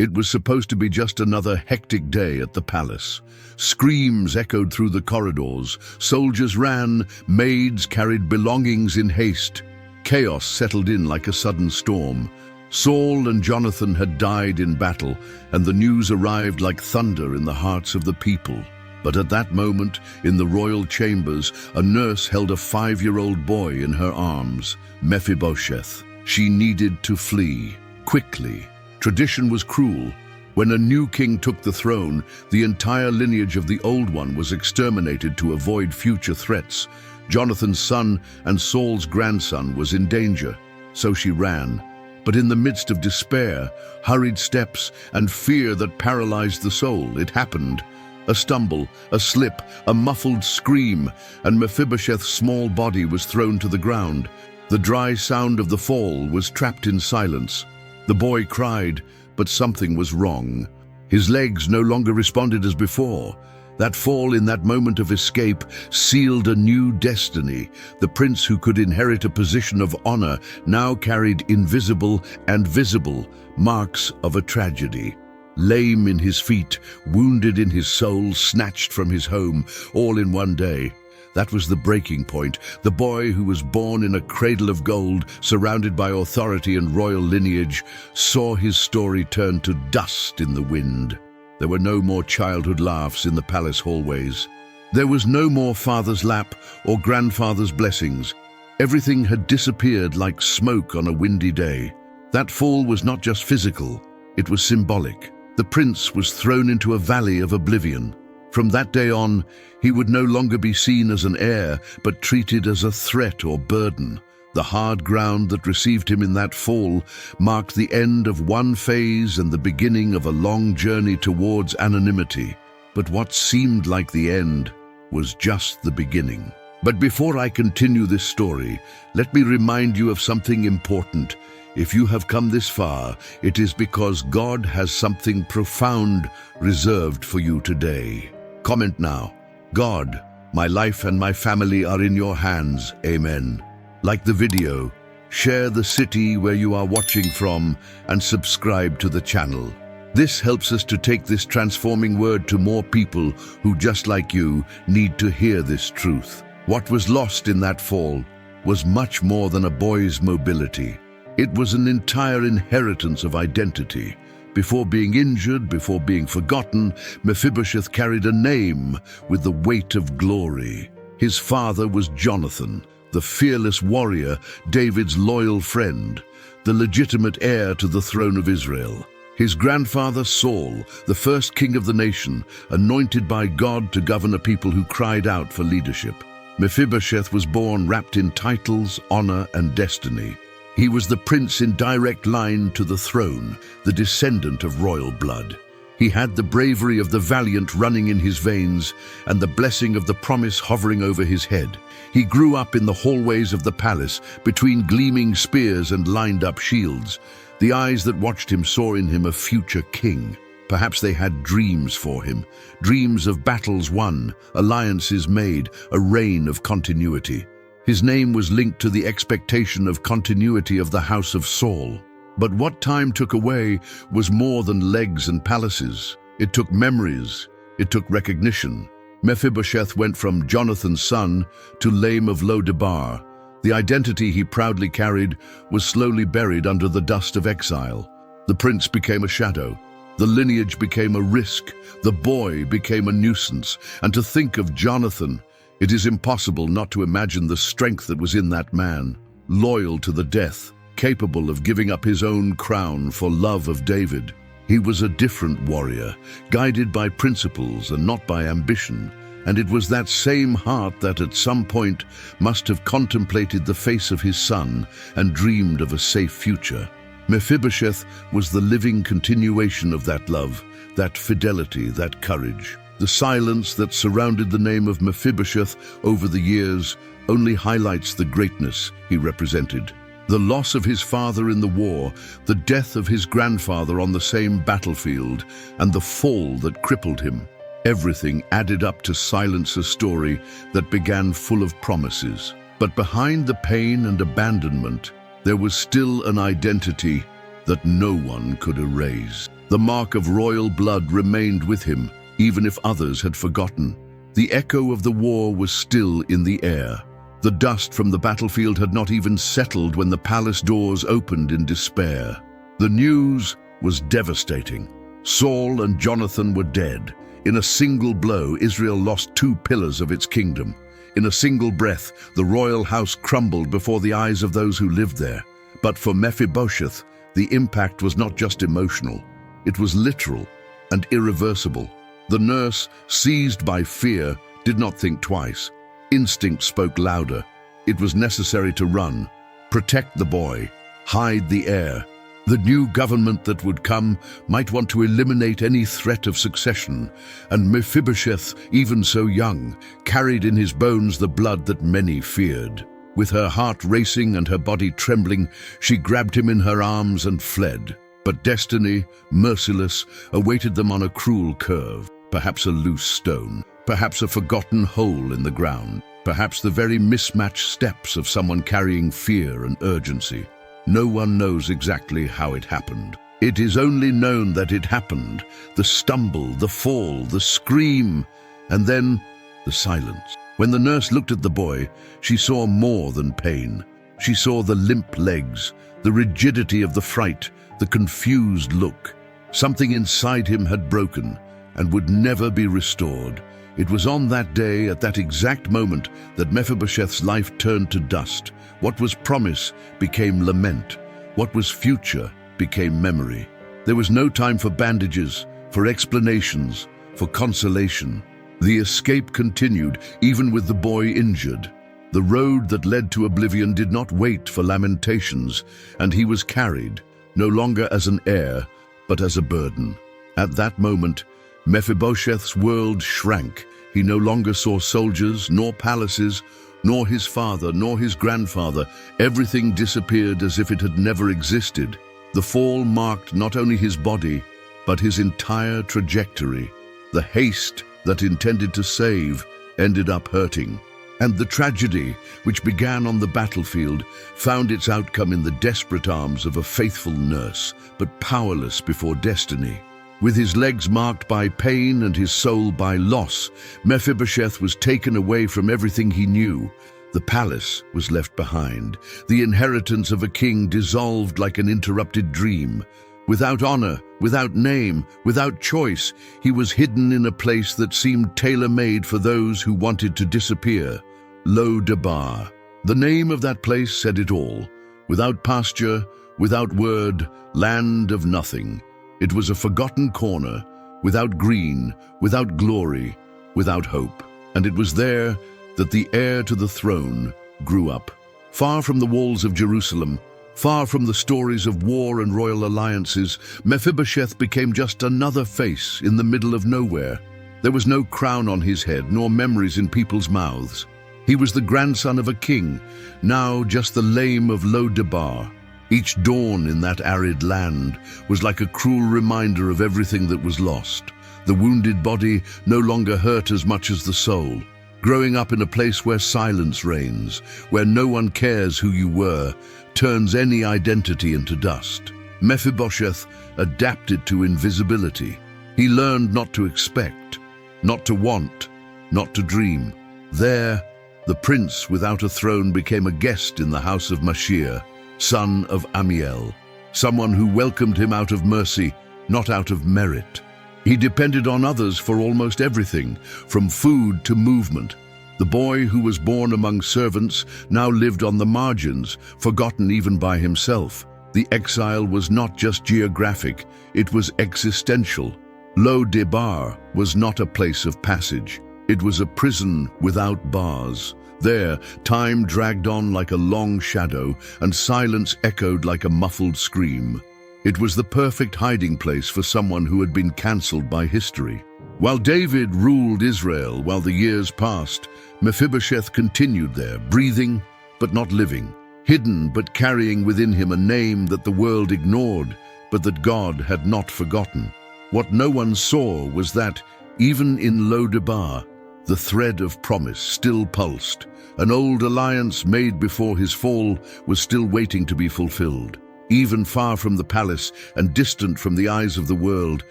It was supposed to be just another hectic day at the palace. Screams echoed through the corridors. Soldiers ran, maids carried belongings in haste. Chaos settled in like a sudden storm. Saul and Jonathan had died in battle, and the news arrived like thunder in the hearts of the people. But at that moment, in the royal chambers, a nurse held a 5-year-old boy in her arms, Mephibosheth. She needed to flee, quickly. Tradition was cruel. When a new king took the throne, the entire lineage of the old one was exterminated to avoid future threats. Jonathan's son and Saul's grandson was in danger, so she ran. But in the midst of despair, hurried steps, and fear that paralyzed the soul, it happened. A stumble, a slip, a muffled scream, and Mephibosheth's small body was thrown to the ground. The dry sound of the fall was trapped in silence. The boy cried, but something was wrong. His legs no longer responded as before. That fall in that moment of escape sealed a new destiny. The prince who could inherit a position of honor now carried invisible and visible marks of a tragedy. Lame in his feet, wounded in his soul, snatched from his home, all in one day. That was the breaking point. The boy who was born in a cradle of gold, surrounded by authority and royal lineage, saw his story turn to dust in the wind. There were no more childhood laughs in the palace hallways. There was no more father's lap or grandfather's blessings. Everything had disappeared like smoke on a windy day. That fall was not just physical, it was symbolic. The prince was thrown into a valley of oblivion. From that day on, he would no longer be seen as an heir, but treated as a threat or burden. The hard ground that received him in that fall marked the end of one phase and the beginning of a long journey towards anonymity. But what seemed like the end was just the beginning. But before I continue this story, let me remind you of something important. If you have come this far, it is because God has something profound reserved for you today. Comment now. God, my life and my family are in your hands. Amen. Like the video, share the city where you are watching from, and subscribe to the channel. This helps us to take this transforming word to more people who, just like you, need to hear this truth. What was lost in that fall was much more than a boy's mobility. It was an entire inheritance of identity. Before being injured, before being forgotten, Mephibosheth carried a name with the weight of glory. His father was Jonathan, the fearless warrior, David's loyal friend, the legitimate heir to the throne of Israel. His grandfather Saul, the first king of the nation, anointed by God to govern a people who cried out for leadership. Mephibosheth was born wrapped in titles, honor, and destiny. He was the prince in direct line to the throne, the descendant of royal blood. He had the bravery of the valiant running in his veins and the blessing of the promise hovering over his head. He grew up in the hallways of the palace, between gleaming spears and lined-up shields. The eyes that watched him saw in him a future king. Perhaps they had dreams for him, dreams of battles won, alliances made, a reign of continuity. His name was linked to the expectation of continuity of the house of Saul. But what time took away was more than legs and palaces. It took memories. It took recognition. Mephibosheth went from Jonathan's son to Lame of Lo-debar. The identity he proudly carried was slowly buried under the dust of exile. The prince became a shadow. The lineage became a risk. The boy became a nuisance. And to think of Jonathan, it is impossible not to imagine the strength that was in that man, loyal to the death, capable of giving up his own crown for love of David. He was a different warrior, guided by principles and not by ambition. And it was that same heart that at some point must have contemplated the face of his son and dreamed of a safe future. Mephibosheth was the living continuation of that love, that fidelity, that courage. The silence that surrounded the name of Mephibosheth over the years only highlights the greatness he represented. The loss of his father in the war, the death of his grandfather on the same battlefield, and the fall that crippled him. Everything added up to silence a story that began full of promises. But behind the pain and abandonment, there was still an identity that no one could erase. The mark of royal blood remained with him, even if others had forgotten. The echo of the war was still in the air. The dust from the battlefield had not even settled when the palace doors opened in despair. The news was devastating. Saul and Jonathan were dead. In a single blow, Israel lost 2 pillars of its kingdom. In a single breath, the royal house crumbled before the eyes of those who lived there. But for Mephibosheth, the impact was not just emotional. It was literal and irreversible. The nurse, seized by fear, did not think twice. Instinct spoke louder. It was necessary to run, protect the boy, hide the heir. The new government that would come might want to eliminate any threat of succession, and Mephibosheth, even so young, carried in his bones the blood that many feared. With her heart racing and her body trembling, she grabbed him in her arms and fled. But destiny, merciless, awaited them on a cruel curve, perhaps a loose stone, perhaps a forgotten hole in the ground, perhaps the very mismatched steps of someone carrying fear and urgency. No one knows exactly how it happened. It is only known that it happened. The stumble, the fall, the scream, and then the silence. When the nurse looked at the boy, she saw more than pain. She saw the limp legs, the rigidity of the fright, the confused look. Something inside him had broken and would never be restored. It was on that day, at that exact moment, that Mephibosheth's life turned to dust. What was promise became lament. What was future became memory. There was no time for bandages, for explanations, for consolation. The escape continued, even with the boy injured. The road that led to oblivion did not wait for lamentations, and he was carried, no longer as an heir, but as a burden. At that moment, Mephibosheth's world shrank. He no longer saw soldiers, nor palaces, nor his father, nor his grandfather. Everything disappeared as if it had never existed. The fall marked not only his body, but his entire trajectory. The haste that intended to save ended up hurting. And the tragedy, which began on the battlefield, found its outcome in the desperate arms of a faithful nurse, but powerless before destiny. With his legs marked by pain and his soul by loss, Mephibosheth was taken away from everything he knew. The palace was left behind, the inheritance of a king dissolved like an interrupted dream. Without honor, without name, without choice, he was hidden in a place that seemed tailor-made for those who wanted to disappear. Lo-Debar. The name of that place said it all. Without pasture, without word, land of nothing. It was a forgotten corner, without green, without glory, without hope. And it was there that the heir to the throne grew up. Far from the walls of Jerusalem, far from the stories of war and royal alliances, Mephibosheth became just another face in the middle of nowhere. There was no crown on his head, nor memories in people's mouths. He was the grandson of a king, now just the lame of Lo-Debar. Each dawn in that arid land was like a cruel reminder of everything that was lost. The wounded body no longer hurt as much as the soul. Growing up in a place where silence reigns, where no one cares who you were, turns any identity into dust. Mephibosheth adapted to invisibility. He learned not to expect, not to want, not to dream. There, the prince without a throne became a guest in the house of Mashir, son of Amiel, someone who welcomed him out of mercy, not out of merit. He depended on others for almost everything, from food to movement. The boy who was born among servants now lived on the margins, forgotten even by himself. The exile was not just geographic, it was existential. Lo-Debar was not a place of passage. It was a prison without bars. There, time dragged on like a long shadow, and silence echoed like a muffled scream. It was the perfect hiding place for someone who had been cancelled by history. While David ruled Israel while the years passed, Mephibosheth continued there, breathing but not living, hidden but carrying within him a name that the world ignored, but that God had not forgotten. What no one saw was that, even in Lo-Debar, the thread of promise still pulsed. An old alliance made before his fall was still waiting to be fulfilled. Even far from the palace and distant from the eyes of the world,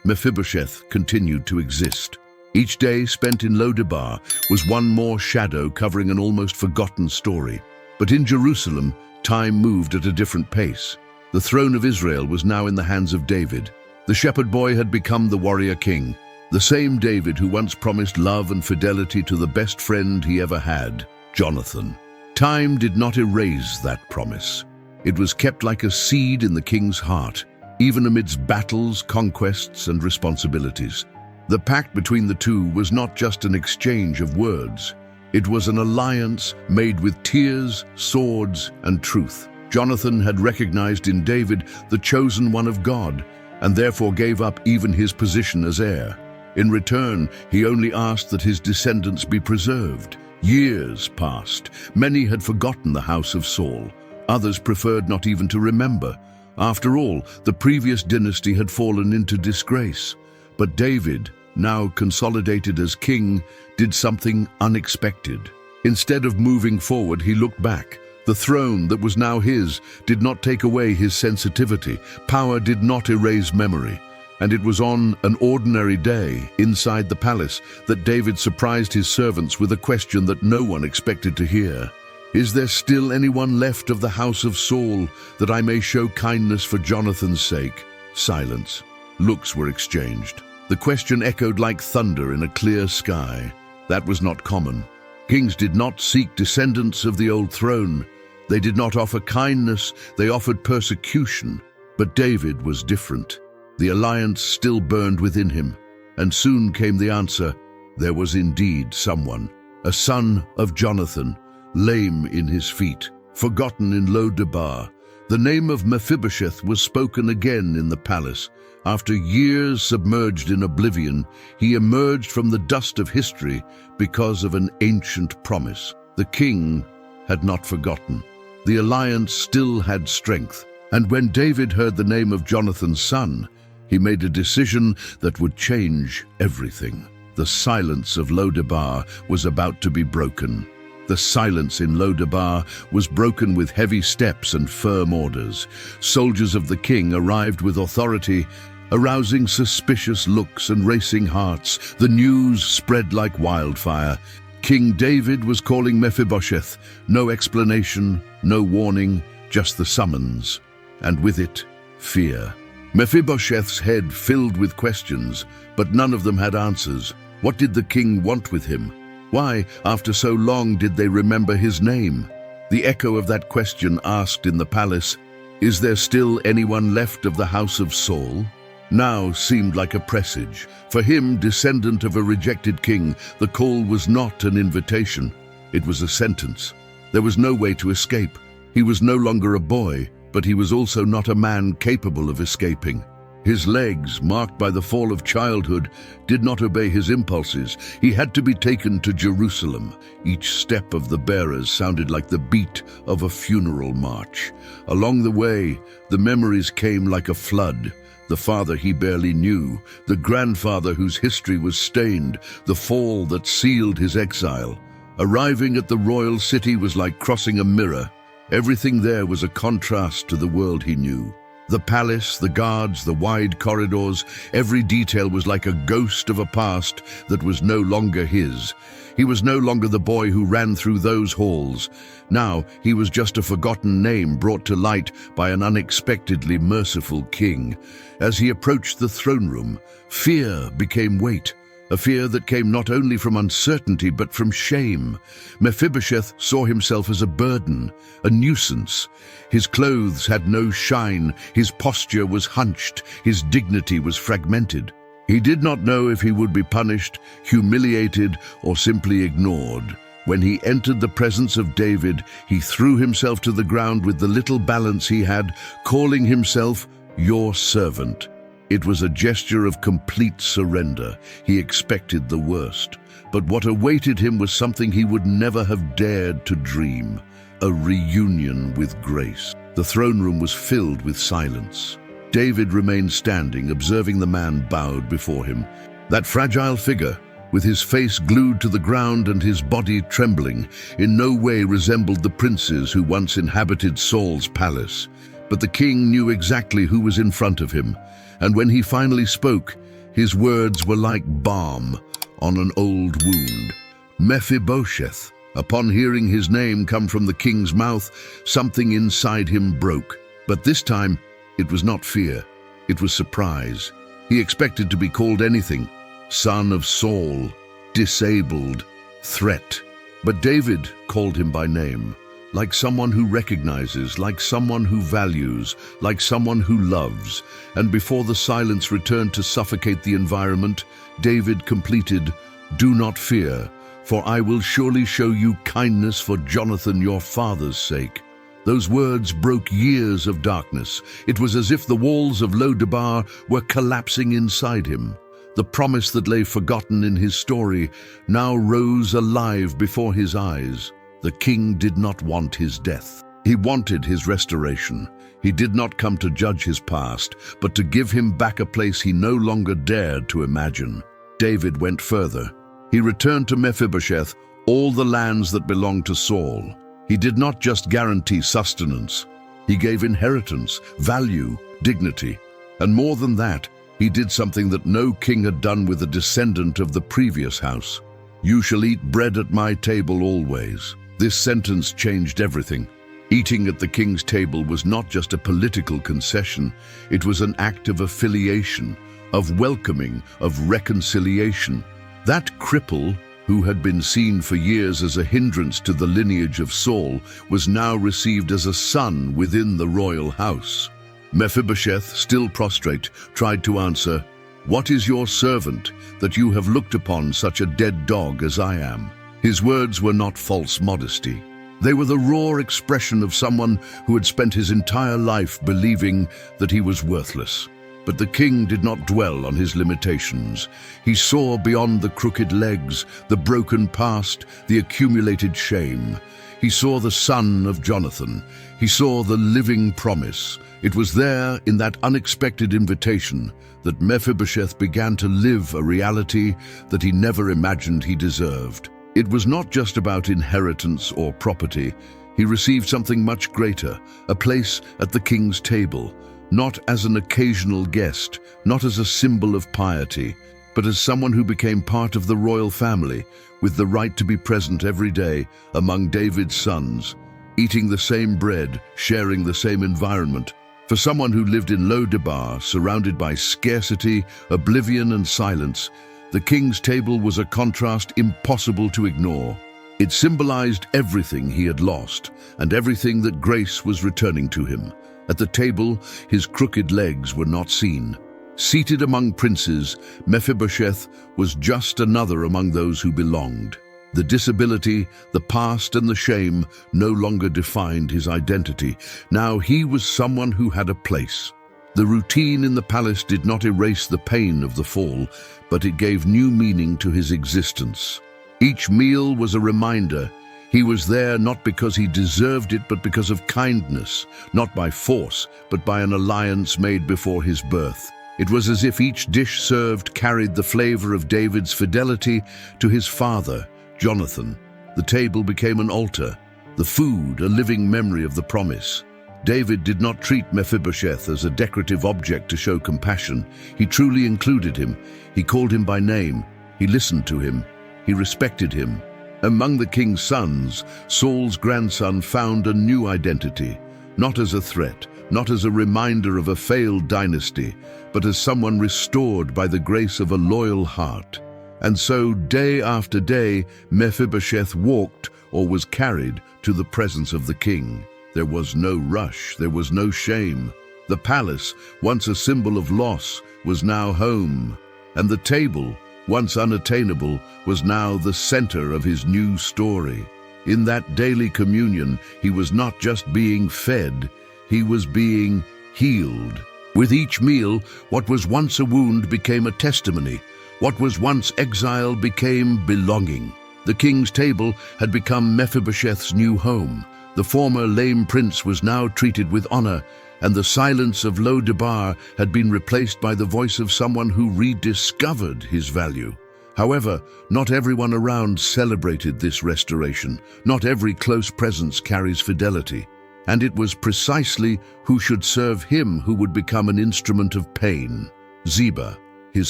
Mephibosheth continued to exist. Each day spent in Lodebar was one more shadow covering an almost forgotten story. But in Jerusalem, time moved at a different pace. The throne of Israel was now in the hands of David. The shepherd boy had become the warrior king, the same David who once promised love and fidelity to the best friend he ever had, Jonathan. Time did not erase that promise. It was kept like a seed in the king's heart, even amidst battles, conquests, and responsibilities. The pact between the two was not just an exchange of words. It was an alliance made with tears, swords, and truth. Jonathan had recognized in David the chosen one of God, and therefore gave up even his position as heir. In return, he only asked that his descendants be preserved. Years passed. Many had forgotten the house of Saul. Others preferred not even to remember. After all, the previous dynasty had fallen into disgrace. But David, now consolidated as king, did something unexpected. Instead of moving forward, he looked back. The throne that was now his did not take away his sensitivity. Power did not erase memory. And it was on an ordinary day inside the palace that David surprised his servants with a question that no one expected to hear. Is there still anyone left of the house of Saul, that I may show kindness for Jonathan's sake? Silence. Looks were exchanged. The question echoed like thunder in a clear sky. That was not common. Kings did not seek descendants of the old throne. They did not offer kindness, they offered persecution. But David was different. The alliance still burned within him. And soon came the answer. There was indeed someone, a son of Jonathan, lame in his feet, forgotten in Lodebar. The name of Mephibosheth was spoken again in the palace. After years submerged in oblivion, he emerged from the dust of history because of an ancient promise. The king had not forgotten. The alliance still had strength. And when David heard the name of Jonathan's son, he made a decision that would change everything. The silence of Lodebar was about to be broken. The silence in Lodebar was broken with heavy steps and firm orders. Soldiers of the king arrived with authority, arousing suspicious looks and racing hearts. The news spread like wildfire. King David was calling Mephibosheth. No explanation, no warning, just the summons. And with it, fear. Mephibosheth's head filled with questions, but none of them had answers. What did the king want with him? Why, after so long, did they remember his name? The echo of that question asked in the palace, "Is there still anyone left of the house of Saul?" Now seemed like a presage. For him, descendant of a rejected king, the call was not an invitation. It was a sentence. There was no way to escape. He was no longer a boy, but he was also not a man capable of escaping. His legs, marked by the fall of childhood, did not obey his impulses. He had to be taken to Jerusalem. Each step of the bearers sounded like the beat of a funeral march. Along the way, the memories came like a flood. The father he barely knew, the grandfather whose history was stained, the fall that sealed his exile. Arriving at the royal city was like crossing a mirror. Everything there was a contrast to the world he knew. The palace, the guards, the wide corridors, every detail was like a ghost of a past that was no longer his. He was no longer the boy who ran through those halls. Now he was just a forgotten name brought to light by an unexpectedly merciful king. As he approached the throne room, fear became weight. A fear that came not only from uncertainty but from shame. Mephibosheth saw himself as a burden, a nuisance. His clothes had no shine, his posture was hunched, his dignity was fragmented. He did not know if he would be punished, humiliated, or simply ignored. When he entered the presence of David, he threw himself to the ground with the little balance he had, calling himself your servant. It was a gesture of complete surrender. He expected the worst. But what awaited him was something he would never have dared to dream. A reunion with grace. The throne room was filled with silence. David remained standing, observing the man bowed before him. That fragile figure, with his face glued to the ground and his body trembling, in no way resembled the princes who once inhabited Saul's palace. But the king knew exactly who was in front of him, and when he finally spoke, his words were like balm on an old wound. Mephibosheth. Upon hearing his name come from the king's mouth, something inside him broke. But this time, it was not fear, it was surprise. He expected to be called anything: son of Saul, disabled, threat. But David called him by name, like someone who recognizes, like someone who values, like someone who loves. And before the silence returned to suffocate the environment, David completed, "Do not fear, for I will surely show you kindness for Jonathan your father's sake." Those words broke years of darkness. It was as if the walls of Lo-debar were collapsing inside him. The promise that lay forgotten in his story now rose alive before his eyes. The king did not want his death. He wanted his restoration. He did not come to judge his past, but to give him back a place he no longer dared to imagine. David went further. He returned to Mephibosheth all the lands that belonged to Saul. He did not just guarantee sustenance. He gave inheritance, value, dignity. And more than that, he did something that no king had done with a descendant of the previous house. "You shall eat bread at my table always." This sentence changed everything. Eating at the king's table was not just a political concession. It was an act of affiliation, of welcoming, of reconciliation. That cripple, who had been seen for years as a hindrance to the lineage of Saul, was now received as a son within the royal house. Mephibosheth, still prostrate, tried to answer, "What is your servant, that you have looked upon such a dead dog as I am?" His words were not false modesty. They were the raw expression of someone who had spent his entire life believing that he was worthless. But the king did not dwell on his limitations. He saw beyond the crooked legs, the broken past, the accumulated shame. He saw the son of Jonathan. He saw the living promise. It was there, in that unexpected invitation, that Mephibosheth began to live a reality that he never imagined he deserved. It was not just about inheritance or property. He received something much greater, a place at the king's table, not as an occasional guest, not as a symbol of piety, but as someone who became part of the royal family, with the right to be present every day among David's sons, eating the same bread, sharing the same environment. For someone who lived in Lo-debar, surrounded by scarcity, oblivion, and silence, the king's table was a contrast impossible to ignore. It symbolized everything he had lost, and everything that grace was returning to him. At the table, his crooked legs were not seen. Seated among princes, Mephibosheth was just another among those who belonged. The disability, the past, and the shame no longer defined his identity. Now he was someone who had a place. The routine in the palace did not erase the pain of the fall, but it gave new meaning to his existence. Each meal was a reminder. He was there not because he deserved it, but because of kindness, not by force, but by an alliance made before his birth. It was as if each dish served carried the flavor of David's fidelity to his father, Jonathan. The table became an altar, the food a living memory of the promise. David did not treat Mephibosheth as a decorative object to show compassion. He truly included him. He called him by name. He listened to him. He respected him. Among the king's sons, Saul's grandson found a new identity, not as a threat, not as a reminder of a failed dynasty, but as someone restored by the grace of a loyal heart. And so, day after day, Mephibosheth walked or was carried to the presence of the king. There was no rush, there was no shame. The palace, once a symbol of loss, was now home, and the table, once unattainable, was now the center of his new story. In that daily communion, he was not just being fed, he was being healed. With each meal, what was once a wound became a testimony. What was once exile became belonging. The king's table had become Mephibosheth's new home. The former lame prince was now treated with honor, and the silence of Lo-debar had been replaced by the voice of someone who rediscovered his value. However, not everyone around celebrated this restoration. Not every close presence carries fidelity. and it was precisely who should serve him who would become an instrument of pain: Ziba, his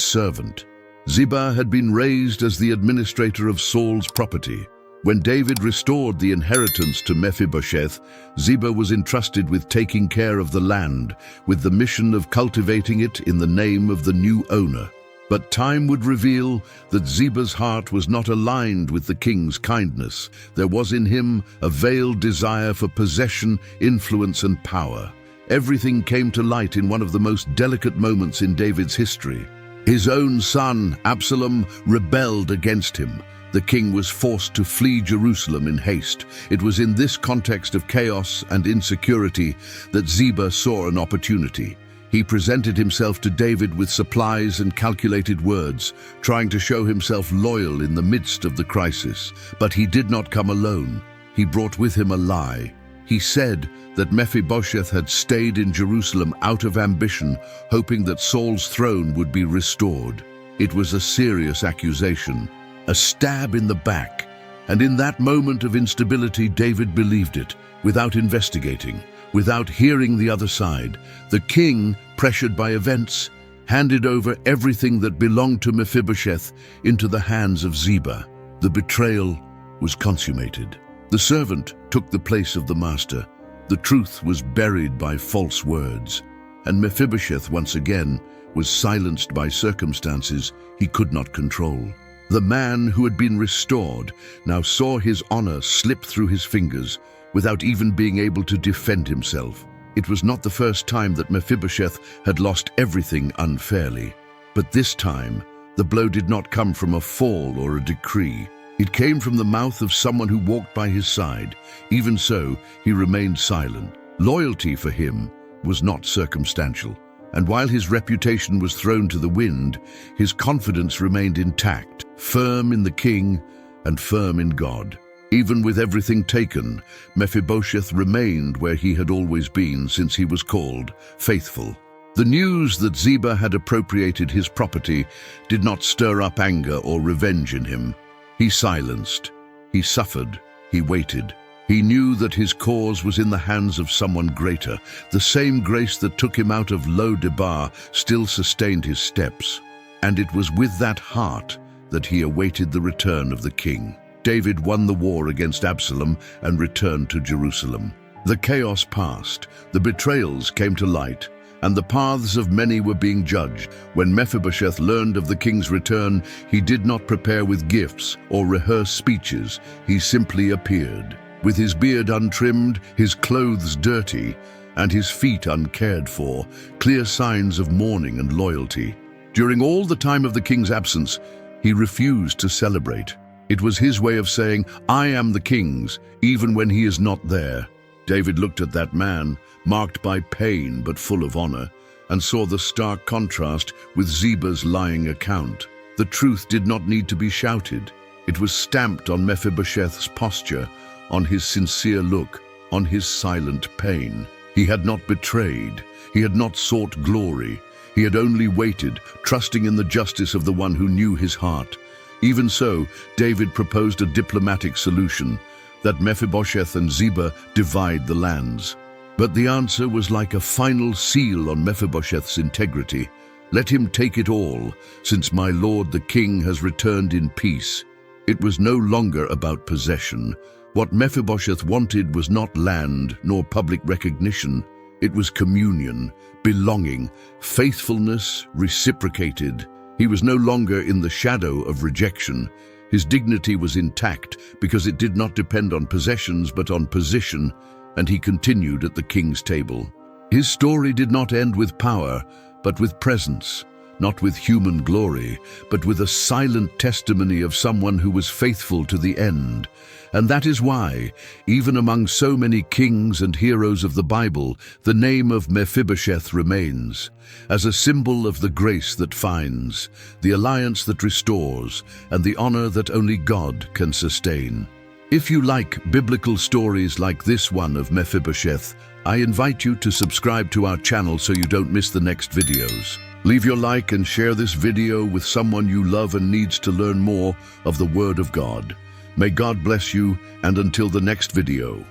servant. Ziba had been raised as the administrator of Saul's property. When David restored the inheritance to Mephibosheth, Ziba was entrusted with taking care of the land, with the mission of cultivating it in the name of the new owner. But time would reveal that Ziba's heart was not aligned with the king's kindness. There was in him a veiled desire for possession, influence, and power. Everything came to light in one of the most delicate moments in David's history. His own son, Absalom, rebelled against him. The king was forced to flee Jerusalem in haste. It was in this context of chaos and insecurity that Ziba saw an opportunity. He presented himself to David with supplies and calculated words, trying to show himself loyal in the midst of the crisis. But he did not come alone. He brought with him a lie. He said that Mephibosheth had stayed in Jerusalem out of ambition, hoping that Saul's throne would be restored. It was a serious accusation, a stab in the back. And in that moment of instability, David believed it, without investigating, without hearing the other side. The king, pressured by events, handed over everything that belonged to Mephibosheth into the hands of Ziba. The betrayal was consummated. The servant took the place of the master. The truth was buried by false words, and Mephibosheth once again was silenced by circumstances he could not control. The man who had been restored now saw his honor slip through his fingers without even being able to defend himself. It was not the first time that Mephibosheth had lost everything unfairly. But this time, the blow did not come from a fall or a decree. It came from the mouth of someone who walked by his side. Even so, he remained silent. Loyalty for him was not circumstantial. And while his reputation was thrown to the wind, his confidence remained intact, firm in the king and firm in God. Even with everything taken, Mephibosheth remained where he had always been since he was called faithful. The news that Ziba had appropriated his property did not stir up anger or revenge in him. He silenced, he suffered, he waited. He knew that his cause was in the hands of someone greater. The same grace that took him out of Lo-debar still sustained his steps. And it was with that heart that he awaited the return of the king. David won the war against Absalom and returned to Jerusalem. The chaos passed, the betrayals came to light, and the paths of many were being judged. When Mephibosheth learned of the king's return, he did not prepare with gifts or rehearse speeches. He simply appeared, with his beard untrimmed, his clothes dirty, and his feet uncared for, clear signs of mourning and loyalty. During all the time of the king's absence, he refused to celebrate. It was his way of saying, "I am the king's," even when he is not there. David looked at that man, marked by pain but full of honor, and saw the stark contrast with Ziba's lying account. The truth did not need to be shouted. It was stamped on Mephibosheth's posture, on his sincere look, on his silent pain. He had not betrayed. He had not sought glory. He had only waited, trusting in the justice of the one who knew his heart. Even so, David proposed a diplomatic solution, that Mephibosheth and Ziba divide the lands. But the answer was like a final seal on Mephibosheth's integrity. "Let him take it all, since my lord the king has returned in peace." It was no longer about possession. What Mephibosheth wanted was not land nor public recognition. It was communion, belonging, faithfulness reciprocated. He was no longer in the shadow of rejection. His dignity was intact because it did not depend on possessions but on position, and he continued at the king's table. His story did not end with power, but with presence, not with human glory, but with a silent testimony of someone who was faithful to the end. And that is why, even among so many kings and heroes of the Bible, the name of Mephibosheth remains, as a symbol of the grace that finds, the alliance that restores, and the honor that only God can sustain. If you like biblical stories like this one of Mephibosheth, I invite you to subscribe to our channel so you don't miss the next videos. Leave your like and share this video with someone you love and needs to learn more of the Word of God. May God bless you, and until the next video.